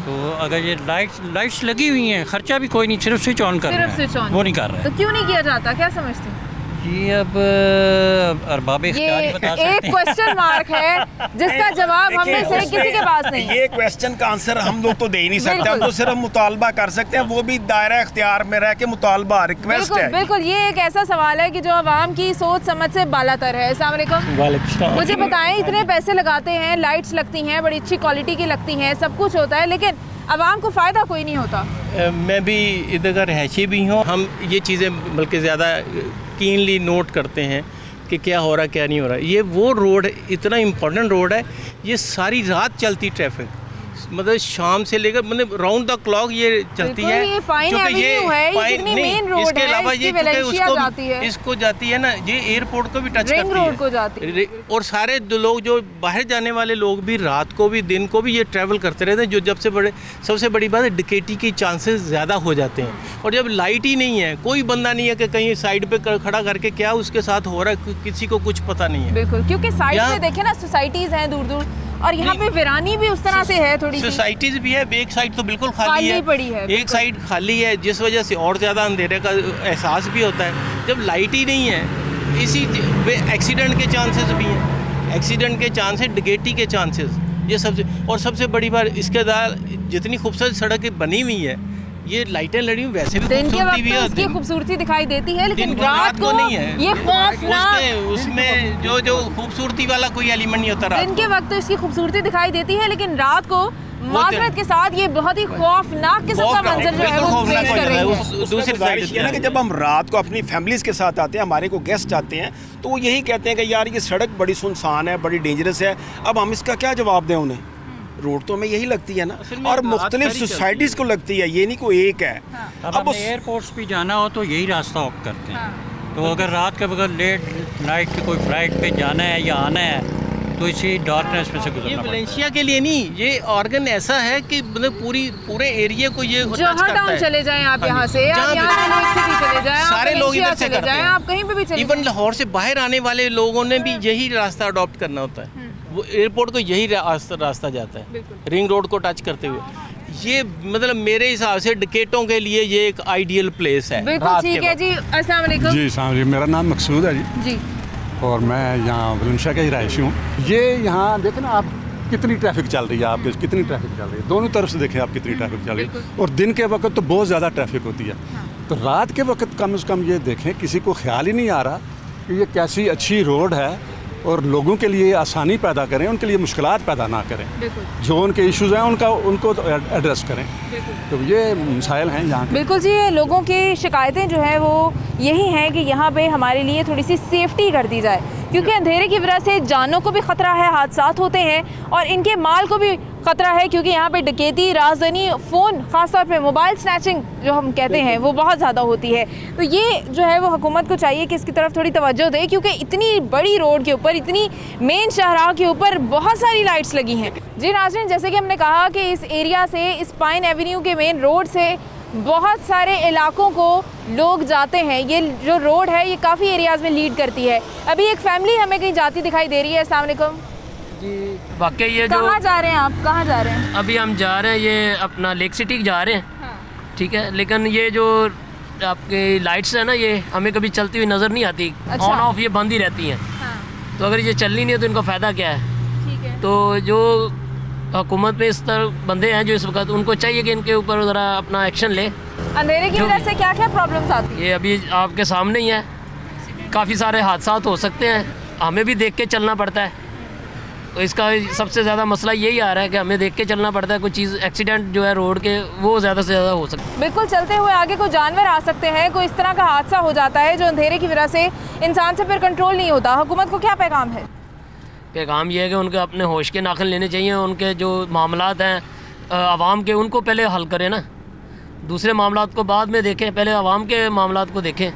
तो अगर ये लाइट्स लगी हुई हैं, खर्चा भी कोई नहीं, सिर्फ स्विच ऑन कर रहे हैं, वो नहीं कर रहे हैं। तो क्यों नहीं किया जाता, क्या समझते हैं? ये अब अरबाब इख्तियार ही बता सकते हैं। एक क्वेश्चन मार्क है जिसका जवाब हम में से किसी के पास नहीं है। ये क्वेश्चन का आंसर हम लोग तो दे ही नहीं सकते, हम तो सिर्फ मुतालबा कर सकते हैं, वो भी दायरा इख्तियार में रह के मुतालबा, रिक्वेस्ट है। बिल्कुल, ये एक ऐसा सवाल है कि जो आवाम की सोच समझ से बालातर है। अस्सलाम वालेकुम। मुझे बताएं, इतने पैसे लगाते हैं, लाइट्स लगती हैं, बड़ी अच्छी क्वालिटी की लगती हैं, सब कुछ होता है, लेकिन आवाम को फ़ायदा कोई नहीं होता। मैं भी इधर का रहायशी भी हूँ। हम ये चीज़ें बल्कि ज़्यादा कीनली नोट करते हैं कि क्या हो रहा क्या नहीं हो रहा। ये वो रोड, इतना इम्पोर्टेंट रोड है, ये सारी रात चलती ट्रैफिक, मतलब शाम से लेकर मतलब राउंड द क्लॉक ये चलती है। ये पाइन एवेन्यू है, ये कितनी मेन रोड है, इसके अलावा ये जाती है, इसको जाती है ना, ये एयरपोर्ट को भी टच करती है, को जाती है। और सारे लोग जो बाहर जाने वाले लोग भी रात को भी दिन को भी ये ट्रैवल करते रहते हैं। जो जब से सबसे बड़ी बात है, डकैती की चांसेस ज़्यादा हो जाते हैं। और जब लाइट ही नहीं है, कोई बंदा नहीं है कि कहीं साइड पे खड़ा करके क्या उसके साथ हो रहा है, किसी को कुछ पता नहीं है। बिल्कुल, क्योंकि साइड पे देखे ना सोसाइटीज़ हैं दूर दूर, और यहाँ पे वीरानी भी उस तरह से है, थोड़ी सोसाइटीज भी है। एक साइड तो बिल्कुल खाली है, पड़ी है, एक साइड खाली है, जिस वजह से और ज़्यादा अंधेरे का एहसास भी होता है। जब लाइट ही नहीं है, इसी एक्सीडेंट के चांसेस भी हैं, एक्सीडेंट के चांसेस, डकैती के चांसेस, ये सबसे बड़ी बात, इसके बाद जितनी खूबसूरत सड़क बनी हुई है, ये लाइटें लड़ी हुई, वैसे भी खूबसूरती भी है, उसकी खूबसूरती दिखाई देती है, लेकिन रात को नहीं है। ये उसमें जो खूबसूरती वाला कोई एलिमेंट नहीं होता। दिन के वक्त तो इसकी खूबसूरती दिखाई देती है, लेकिन रात को माजरत के साथ ये बहुत ही खौफनाक किस्म का मंजर जो है वो पेश कर रही है। दूसरी साइड ये ना कि जब हम रात को अपनी फैमिलीज के साथ आते हैं, हमारे को गेस्ट आते हैं, तो वो यही कहते हैं कि यार ये सड़क बड़ी सुनसान है, बड़ी डेंजरस है, अब हम इसका क्या जवाब दें उन्हें? रोड तो हमें यही लगती है ना, और मुख्तलिफ सोसाइटीज़ को लगती है, ये नहीं कोई एक है। अब एयरपोर्ट्स भी जाना हो तो यही रास्ता ऑप्ट करते हैं। तो अगर रात के वक्त लेट नाइट की कोई फ्लाइट पे जाना है या आना है तो इसी डार्कनेस में से गुजरना ये पड़ता है। वलेंशिया के लिए नहीं, ये ऑर्गन ऐसा है कि मतलब पूरे एरिया को ये टच करता टाउन है। चले जाएं आप यहाँ से, आप जहाँ यहाँ से लेक सिटी चले जाएं, आप सारे लोग वलेंशिया इधर से चले करते जाएं, हैं। आप कहीं पे भी चले इवन जाएं। लाहौर से बाहर आने वाले लोगों ने भी यही रास्ता अडॉप्ट करना होता है। वो एयरपोर्ट को यही रास्ता जाता है, रिंग रोड को टच करते हुए। ये मतलब मेरे हिसाब से डकैतों के लिए ये एक आइडियल प्लेस है। बिल्कुल ठीक है जी। अस्सलाम वालेकुम जी साहब जी, मेरा नाम मकसूद है जी और मैं यहाँ वलेंशिया का ही रहायशी हूँ। ये यहाँ देखें ना आप, कितनी ट्रैफिक चल रही है, आप कितनी ट्रैफिक चल रही है, दोनों तरफ से देखें आप कितनी ट्रैफिक चल रही है। और दिन के वक्त तो बहुत ज़्यादा ट्रैफिक होती है। तो रात के वक्त कम से कम ये देखें, किसी को ख्याल ही नहीं आ रहा कि ये कैसी अच्छी रोड है और लोगों के लिए आसानी पैदा करें, उनके लिए मुश्किलात पैदा ना करें। जो उनके इश्यूज़ हैं उनको एड्रेस करें। तो ये मसाइल हैं यहाँ के। बिल्कुल जी, ये लोगों की शिकायतें जो है वो यही हैं कि यहाँ पे हमारे लिए थोड़ी सी सेफ्टी कर दी जाए, क्योंकि अंधेरे की वजह से जानों को भी ख़तरा है, हादसात होते हैं और इनके माल को भी ख़तरा है, क्योंकि यहाँ पे डकैती, राजधानी, फ़ोन, ख़ासतौर पे मोबाइल स्नैचिंग जो हम कहते हैं वो बहुत ज़्यादा होती है। तो ये जो है वो हुकूमत को चाहिए कि इसकी तरफ थोड़ी तवज्जो दे, क्योंकि इतनी बड़ी रोड के ऊपर, इतनी मेन शाहराह के ऊपर बहुत सारी लाइट्स लगी हैं। जी नाज़रीन, जैसे कि हमने कहा कि इस एरिया से, इस पाइन एवेन्यू के मेन रोड से बहुत सारे इलाकों को लोग जाते हैं। ये जो रोड है ये काफ़ी एरियाज़ में लीड करती है। अभी एक फैमिली हमें कहीं जाती दिखाई दे रही है। अस्सलाम वालेकुम जी। वाकई ये जो कहाँ जा रहे हैं आप, कहाँ जा रहे हैं? अभी हम जा रहे हैं ये अपना लेक सिटी जा रहे हैं। हाँ। ठीक है, लेकिन ये जो आपकी लाइट्स है ना, ये हमें कभी चलती हुई नज़र नहीं आती। अच्छा। ऑन ऑफ ये बंद ही रहती हैं। हाँ। तो अगर ये चलनी नहीं है तो इनका फ़ायदा क्या है? ठीक है। तो जो हुकूमत में इस तरह बंदे हैं जो इस वक्त, उनको चाहिए कि इनके ऊपर ज़रा अपना एक्शन ले। अंधेरे की वजह से क्या क्या प्रॉब्लम्स आती हैं? ये अभी आपके सामने ही है, काफ़ी सारे हादसात हो सकते हैं, हमें भी देख के चलना पड़ता है। तो इसका सबसे ज़्यादा मसला यही आ रहा है कि हमें देख के चलना पड़ता है। कोई चीज़ एक्सीडेंट जो है रोड के, वो ज़्यादा से ज़्यादा हो सकता है। बिल्कुल, चलते हुए आगे कोई जानवर आ सकते हैं, कोई इस तरह का हादसा हो जाता है जो अंधेरे की वजह से इंसान से फिर कंट्रोल नहीं होता। हुकूमत को क्या पैगाम है? पैगाम ये है कि उनके अपने होश के नाखिन लेने चाहिए। उनके जो मामलात हैं आवाम के, उनको पहले हल करें ना, दूसरे मामलात को बाद में देखें, पहले आवाम के मामलात को देखें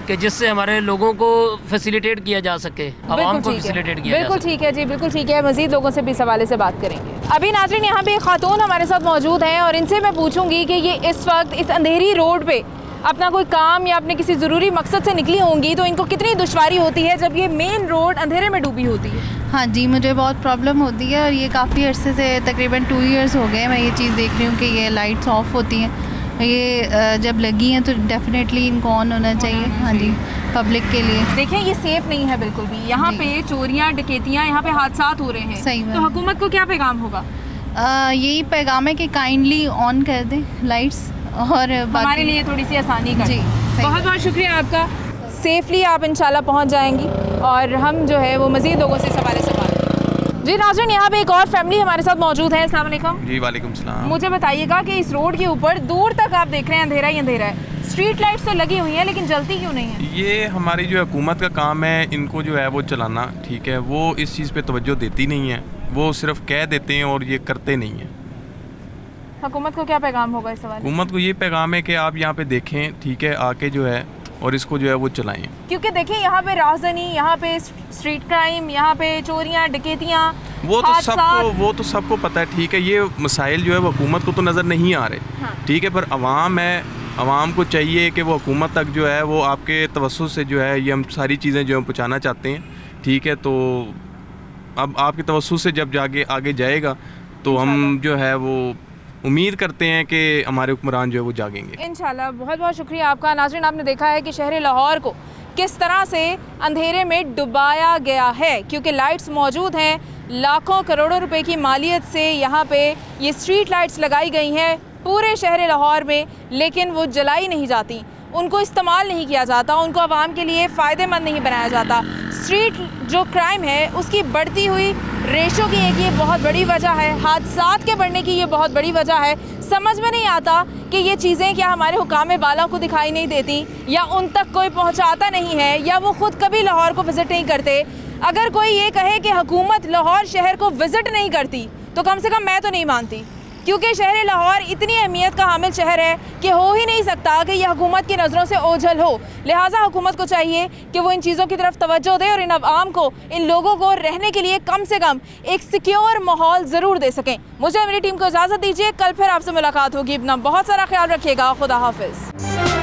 कि जिससे हमारे लोगों को फैसिलिटेट किया जा सके, आवाम को फैसिलिटेट किया जा बिल्कुल सके। ठीक है जी, बिल्कुल ठीक है। मज़ीद लोगों से भी इस हवाले से बात करेंगे। अभी नाज़रीन, यहाँ पे एक खातून हमारे साथ मौजूद हैं और इनसे मैं पूछूंगी कि ये इस वक्त इस अंधेरी रोड पे अपना कोई काम या अपने किसी ज़रूरी मकसद से निकली होंगी, तो इनको कितनी दुश्वारी होती है जब ये मेन रोड अंधेरे में डूबी होती है? हाँ जी, मुझे बहुत प्रॉब्लम होती है और ये काफ़ी अरसे से, तकरीबन 2 इयर्स हो गए मैं ये चीज़ देख रही हूँ कि ये लाइट्स ऑफ होती हैं। ये जब लगी हैं तो डेफिनेटली इनको ऑन होना चाहिए। हाँ जी, पब्लिक के लिए। देखें, ये सेफ नहीं है बिल्कुल भी। यहाँ पे चोरियाँ, डकैतियाँ, यहाँ पे हादसात हो रहे हैं। सही तो हुकूमत को क्या पैगाम होगा? यही पैगाम है कि काइंडली ऑन कर दें लाइट्स और हमारे लिए थोड़ी सी आसानी कर। जी, बहुत बहुत शुक्रिया आपका। सेफली आप इंशाल्लाह पहुँच जाएंगी और हम जो है वो मज़ीद लोगों से इस हवाले से बात। जी नाज़रीन, यहाँ पे एक और फैमिली हमारे साथ मौजूद है। अस्सलाम वालेकुम। जी वालेकुम सलाम। मुझे बताइएगा कि इस रोड के ऊपर दूर तक आप देख रहे हैं अंधेरा ही अंधेरा है, स्ट्रीट लाइट्स तो लगी हुई हैं लेकिन जलती क्यों नहीं है? ये हमारी जो हुकूमत का काम है, इनको जो है वो चलाना, ठीक है, वो इस चीज़ पे तवज्जो देती नहीं है, वो सिर्फ कह देते हैं और ये करते नहीं हैं। हुकूमत को क्या पैगाम होगा इस सवाल? हुकूमत को ये पैगाम है कि आप यहाँ पे देखें, ठीक है, आके जो है और इसको जो है वो चलाएं। क्योंकि देखिए यहाँ पे राजधानी, यहाँ पे स्ट्रीट क्राइम, यहाँ पे चोरियाँ, डकैतियाँ, वो तो सबको पता है, ठीक है। ये मसाइल जो है वो हुकूमत को तो नज़र नहीं आ रहे। हाँ। ठीक है, पर आवाम है, आवाम को चाहिए कि वो हुकूमत तक जो है वो आपके तवस्सुस से जो है ये हम सारी चीज़ें जो हम पहुँचाना चाहते हैं, ठीक है। तो अब आपके तवस्सुस से जब जाके आगे जाएगा तो हम जो है वो उम्मीद करते हैं कि हमारे हुक्मरान जो है वो जागेंगे इंशाल्लाह। बहुत बहुत शुक्रिया आपका। नाज़रीन, आपने देखा है कि शहर लाहौर को किस तरह से अंधेरे में डुबाया गया है, क्योंकि लाइट्स मौजूद हैं, लाखों करोड़ों रुपए की मालियत से यहाँ पे ये स्ट्रीट लाइट्स लगाई गई हैं पूरे शहर लाहौर में, लेकिन वो जलाई नहीं जाती, उनको इस्तेमाल नहीं किया जाता, उनको आवाम के लिए फ़ायदेमंद नहीं बनाया जाता। स्ट्रीट जो क्राइम है उसकी बढ़ती हुई रेशो की एक ये बहुत बड़ी वजह है, हादसात के बढ़ने की ये बहुत बड़ी वजह है। समझ में नहीं आता कि ये चीज़ें क्या हमारे हुकाम बाला को दिखाई नहीं देती, या उन तक कोई पहुंचाता नहीं है, या वो ख़ुद कभी लाहौर को विज़िट नहीं करते। अगर कोई ये कहे कि हुकूमत लाहौर शहर को विज़िट नहीं करती तो कम से कम मैं तो नहीं मानती, क्योंकि शहर लाहौर इतनी अहमियत का हामिल शहर है कि हो ही नहीं सकता कि यह हुकूमत की नज़रों से ओझल हो। लिहाजा हुकूमत को चाहिए कि वो इन चीज़ों की तरफ तवज्जो दे और इन अवाम को, इन लोगों को रहने के लिए कम से कम एक सिक्योर माहौल ज़रूर दे सकें। मुझे मेरी टीम को इजाज़त दीजिए, कल फिर आपसे मुलाकात होगी। अपना बहुत सारा ख्याल रखिएगा। खुदा हाफिज़।